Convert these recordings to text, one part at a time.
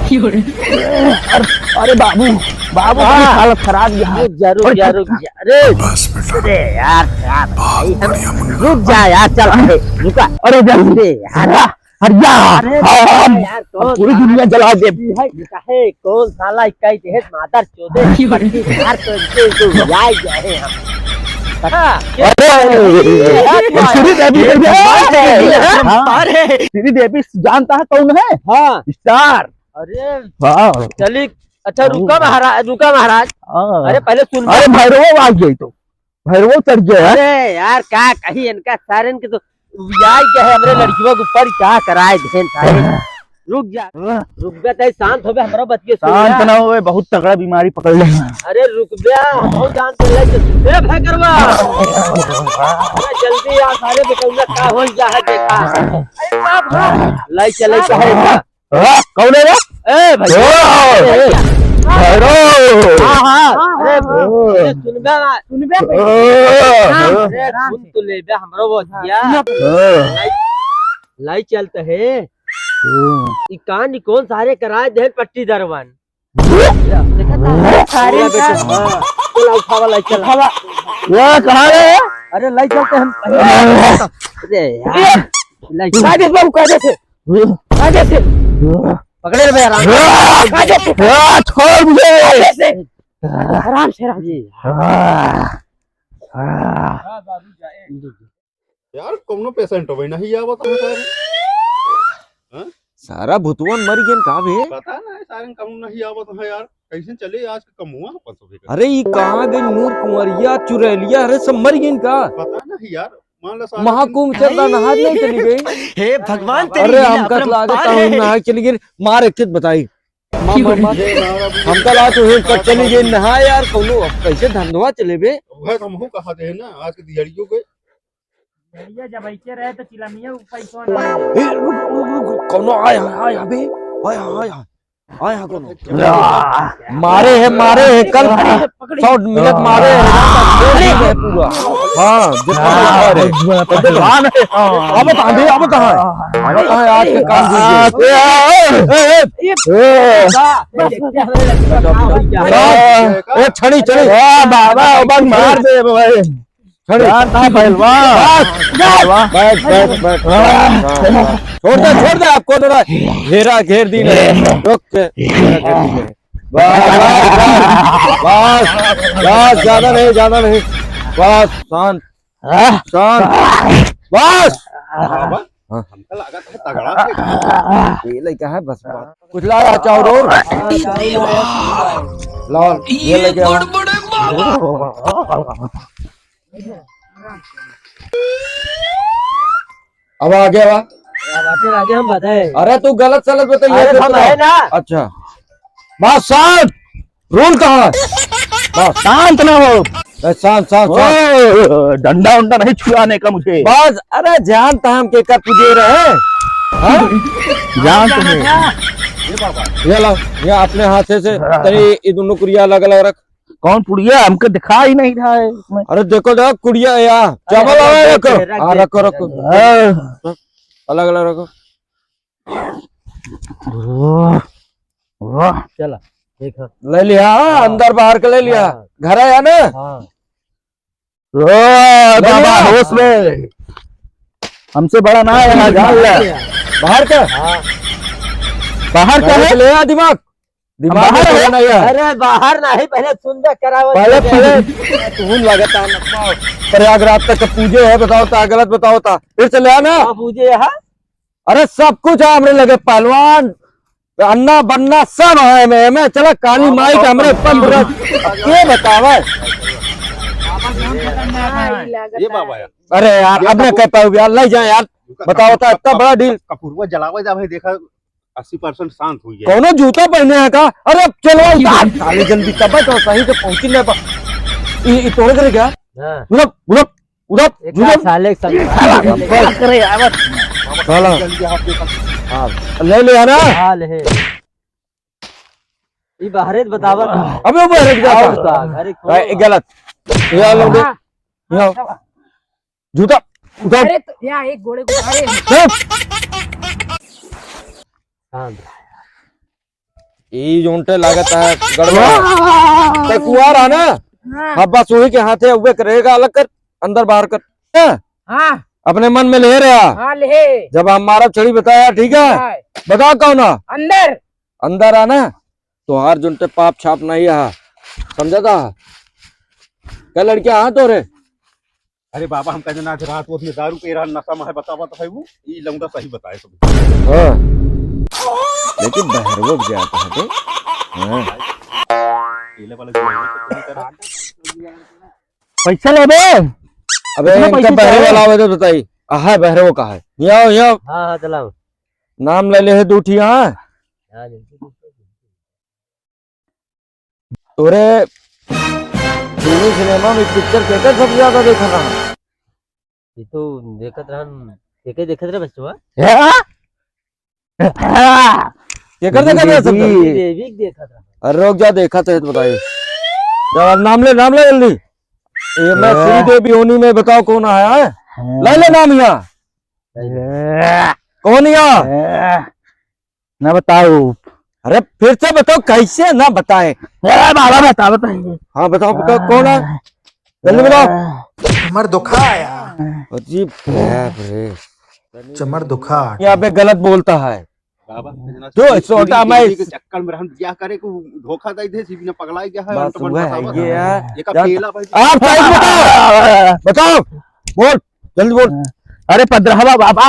अरे बाबू बाबू की हालत खराब यार। रुक जा रुक जा अरे अरे यार रुक जा यार चल रुका अरे जल्दी यार यार पूरी दुनिया जला दे। है कौन साला इकाई है मादर चोदे यार तो जाए जाए हम श्री देवी जानता है कौन है? हाँ स्टार। अरे चलिए अच्छा रुका महाराज अरे पहले सुन। अरे भैरव आ गई तो भैरव चढ़ गया। अरे यार क्या कही इनका सारे के तो है हमरे लड़कियों के ऊपर क्या कराए ध्यान सारे। रुक जा तय शांत हो गया हमारा बच्चे शांत ना हो बहुत तगड़ा बीमारी पकड़ ले। अरे रुक जा बहुत जान से ले भाई करवा जल्दी आ सारे बेटा का हो जा है देखा अरे बाप लाई चले का है कौन है ए भाई भैरव। हां अरे सुनबे अरे सुन तो ले बे हमरो बचिया लाई चलते है ई कान कौन सारे कराए दे पट्टी दरवान सारे चल उठावा लाई चल ये कहां है? अरे लाई चलते हम अरे यार लाई काजे बाबू काजे से पकड़े रे आराम काजे से छोड़ मुझे आराम से जी यार कौनो पेशेंट हो नहीं आवत सारा भुतवन मर गए का बे? पता नहीं सारे कौनो नहीं आवत है यार कैसे चले आज का कमुआ परसों। अरे ये कहाँ गई नूर कुंवरिया चुरैलिया अरे सब मर गई का? पता नहीं यार मान लो महाकुंभ चल रहा नहा नहीं चली गई। हे भगवान अरे हमका लागत नहा चली गई मार एक चीज बताई हमका ला तो चली गई नहा यार कौनो कैसे धंधवा चले बे? हमहू कहा थे ना आज के दिहाड़ियों के जब ऐसे रहे तो चिलमिया पैसा कौनो आया बे आया कौनो मारे है कल 100 मिनट मारे है पूरा। हाँ अब कहाँ आज के काम छड़ी बाबा मार दे भाई छोड़ दे आपको थोड़ा घेरा घेर दी बस ज्यादा नहीं बस शांत बस हमका लगा था तगड़ा ये लड़का है बस कुछ लाया चाउर और लाओ ये लेके अब आ गया आगे हम बताए। अरे तू गलत सलत बताइए हम है ना। अच्छा बस शांत रूल कहाँ बस शांत ना हो शांत डंडा उंडा नहीं छुआने का मुझे बस। अरे जानता हम के कर तुझे रहे जान तुम्हें ये लो ये अपने हाथे से तेरी ये दोनों कुड़िया अलग अलग रख। कौन पुड़िया हमको दिखा ही नहीं रहा है इसमें। अरे देखो कुड़िया यार चावल रखो अलग अलग रखो चला देखो ले लिया अंदर बाहर का ले लिया घर आया ना। बाबा होश में हमसे बड़ा ना है ना जान ले बाहर का है ले आ दिमाग बाहर नहीं है। अरे बाहर ना ही पहले सुंदर करावो पहले तू लगता प्रयागराज तक पूजे है बताओ था गलत बताओ था फिर चले आना पूजे है। अरे सब कुछ है हमरे लगे पहलवान अन्ना बन्ना सब है मैं चला काली माई का हमरे पंद्रह ये बतावा ये बाबा यार। अरे यार अब मैं कह पाऊँ यार ले जाए यार बताओ था इतना बड़ा डील कपूरवा जलावा जा भाई देखा 80% शांत हुई है। कौनो जूता पहने है का? अरे चलो साले जल्दी तब तो सही से पहुंच नहीं पा ये तोड़ करे क्या उधर साले करे यार साला जल्दी आप देखा ले ले ना हाल है ये बाहर बतावा अबे वो हट जाता अरे गलत ये लो दे यहाँ जूता उठा अरे तो यहाँ एक घोड़े को अरे ये जोंटे लागत है गड़बड़ तो कुआर है ना। अब बस वही के हाथे उबे करेगा, अलग कर अंदर बाहर कर। हाँ अपने मन में ले रहा। हाँ ले जब हमारा छड़ी बताया ठीक है, बताओ कौन है अंदर अंदर आना। तो हार जुनते पाप छाप नहीं है, समझा था क्या लड़कियां हाँ तो रे। अरे बाबा हम कहते ना आज रात वो उसमें दारू पी रहा नशा में है, बतावा तो है वो ये लौंडा सही बताए सब। हाँ लेकिन बहरवो जाता है तो हाँ। पीले वाले जो है तो पूरी तरह पैसा ले बे। अबे इनका बहरे वाला आवे तो बताई आहा बहरवो का है। यहाँ यहाँ हाँ हाँ चलाओ नाम ले ले है दूठी यहाँ तोरे टीवी सिनेमा में पिक्चर कहकर सबसे ज्यादा देखा था। ये तो देखत रहन के देखत रहे बच्चों कहकर देखा था सब देवी देखत रहा। अरे रोक जा देखा तो बताइए नाम ले जल्दी। ये मैं श्री देवी होनी में बताओ कौन आया है, ले ले नाम यहाँ कौन यहाँ ना बताओ। अरे फिर से बताओ कैसे ना बताए। बाबा बता बताइए। हाँ बताओ बताओ कौन है जल्दी बताओ। चमर दुखा आया, अजीब बाप रे चमर दुखा। यहाँ पे गलत बोलता है। बाबा जो छोटा मैं के चक्कर में हम क्या करे को धोखा दे दे सीबी ने पगलाई गया है। बस अंत में वह बतावा है ये है। ये का पेला भाई आप सही बताओ बताओ बोल जल्दी बोल। अरे 15वां बाबा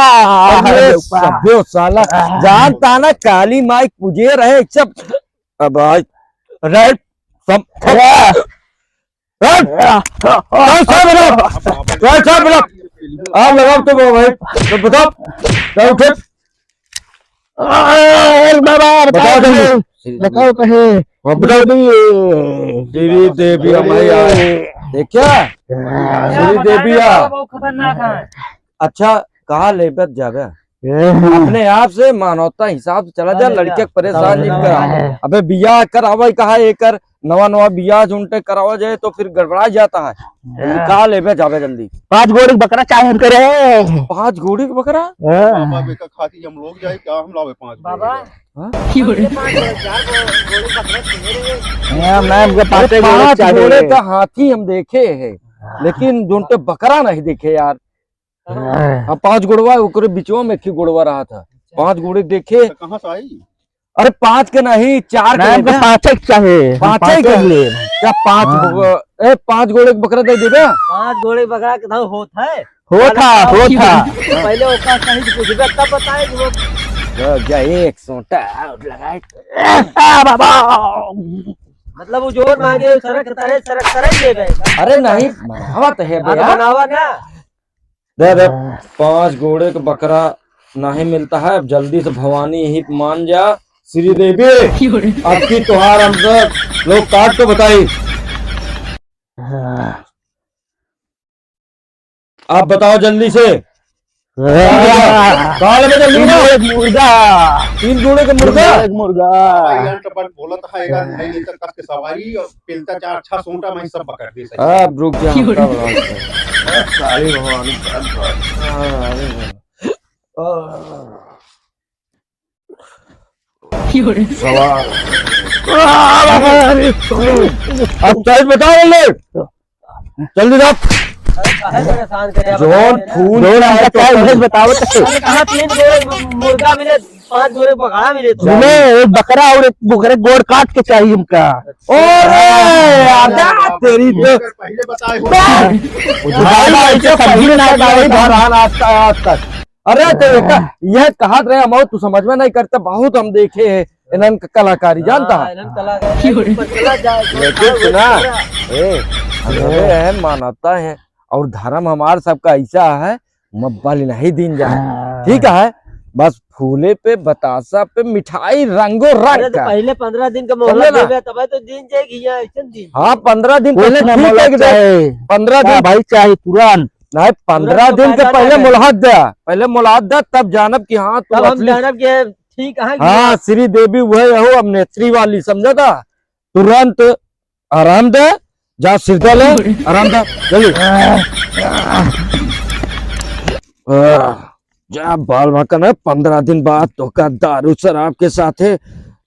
अरे सभ्यो साला जानता ना काली माई पूजे रहे सब। अब आज राइट सब आप लगाओ तो भाई तो बताओ क्या उठे बाबा बताओ जल्दी बताओ कहे बताओ श्री देवी हमारी देखिया श्री देवी बहुत खतरनाक है। अच्छा कहा लेबत जावे अपने आप से मानवता हिसाब से चला जा। लड़के परेशान नहीं करा। अबे बियाह करावा कहा एकर नवा बियाह झुंटे करावा जाए तो फिर गड़बड़ा जाता है। कहा लेबे जावे जल्दी। 5 घोड़े बकरा चाहिए करे। 5 घोड़े का बकरा बाबा बेका खाती हम लोग जाए क्या हम लावे 5 बाबा मैम के 5 घोड़े का हाथी हम देखे है लेकिन झुंटे बकरा नहीं देखे यार। हाँ 5 घोड़वा ओकरे बिचवा में की घोड़वा रहा था। 5 घोड़े देखे कहां से आई। अरे 5 के नहीं 4 के 5 चाहिए 5 के लिए क्या 5 घोड़े का बकरा दे देगा। 5 घोड़े बकरा के धाव होता है हो था पहले ओका सही पूछबे तब बताए वो जा एक सोटा और लगाए बाबा। मतलब वो जोर मांगे सरक दे गए। अरे नहीं बनावत है भैया बनावा ना दे 5 घोड़े का बकरा नहीं मिलता है। अब जल्दी से भवानी ही मान जा श्री देवी आपकी त्योहार हम सब लोग काट तो बताई। आप बताओ जल्दी से कहाँ लगे जल्दी ना। मुर्गा 3 घोड़े का मुर्गा मुर्गा यार टपन बोलत है यार नहीं तो कस के सवारी और पिलता 4 सोंटा में सब पकड़ दे सही। अब रुक जा हम कब सारी भवानी सवाल अब सच बताओ जल्दी साहब परेशान करे जोन फूल बताओ कहा 3 घोड़े मुर्गा मिले 5 घोड़े बकरा मिले तो एक बकरा और एक बकरे गोड़ काट के चाहिए हमका। तेरी तो पहले बताए आज तक। अरे तो यह कहा रहे हम तू समझ में नहीं करता। बहुत हम देखे है इन्हन कलाकारी जानता है लेकिन सुना है मानवता है और धर्म हमार सबका ऐसा है मब्बाली नहीं दिन जाए ठीक है। बस फूले पे बतासा पे मिठाई रंगो रंग का पहले 15 दिन का मोहलत देवे तब तो दिन जाएगी यहाँ ऐसा दिन। हाँ 15 दिन पहले 15 दिन भाई चाहिए तुरंत नहीं 15 दिन के पहले मुलाकात दे तब जानब की हाँ तब हम जानब के ठीक है। हाँ श्री देवी वह हो अब नेत्री वाली समझा था। तुरंत आराम दे जा सिरदा ले आराम दे जल्दी जा बाल भकन है। 15 दिन बाद तो का दारू शराब के साथ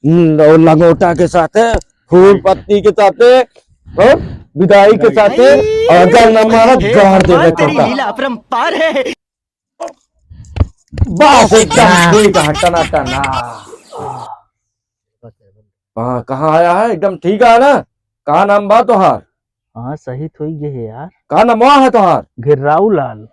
और लंगोटा के साथ है, फूल पत्ती के साथ है, और विदाई के साथ है, और अगर न मारा गाड़ देवे तोता। अपरंपार है। बस एकदम ठीक है, टना टना। हाँ, कहाँ आया है? एकदम ठीक है ना? कहाँ नाम बा तोहार? हाँ सही तो ही है यार, कहाँ नामवा है तोहार? घिर्राऊ लाल।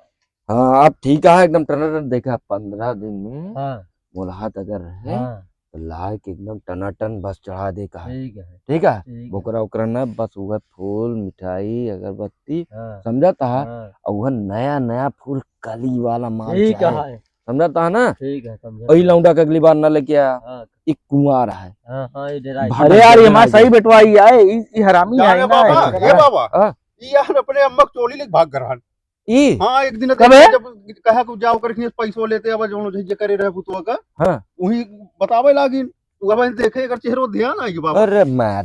हाँ, आप ठीक है एकदम टना। देखा 15 दिन में हाँ मुलाकात अगर है हाँ तो लाए के एकदम टनाटन बस चढ़ा दे का है। ठीक है ठीक है, ठीक है। बोकरा उकरा ना, बस वह फूल मिठाई अगरबत्ती हाँ समझता है, हाँ और वह नया नया फूल कली वाला माल ठीक चाहे, है समझता है ना? ठीक है समझा। वही लौंडा का अगली बार ना लेके आया, हाँ एक कुंवार है। हाँ हाँ इधर आई। भाग- अरे यार ये माँ सही बेटवाई आए, ई हरामी जाने है बाबा, ना। ए बाबा, हाँ। ई यार अपने अम्मा के चोली लेके भाग कर ई हाँ एक दिन कब है? जब कहा कि जाओ करके पैसो लेते अब जो जे करे रहे पुतवा का हाँ। वही बतावे लागिन तू अब देखे अगर चेहरो ध्यान आई बाबा। अरे मैं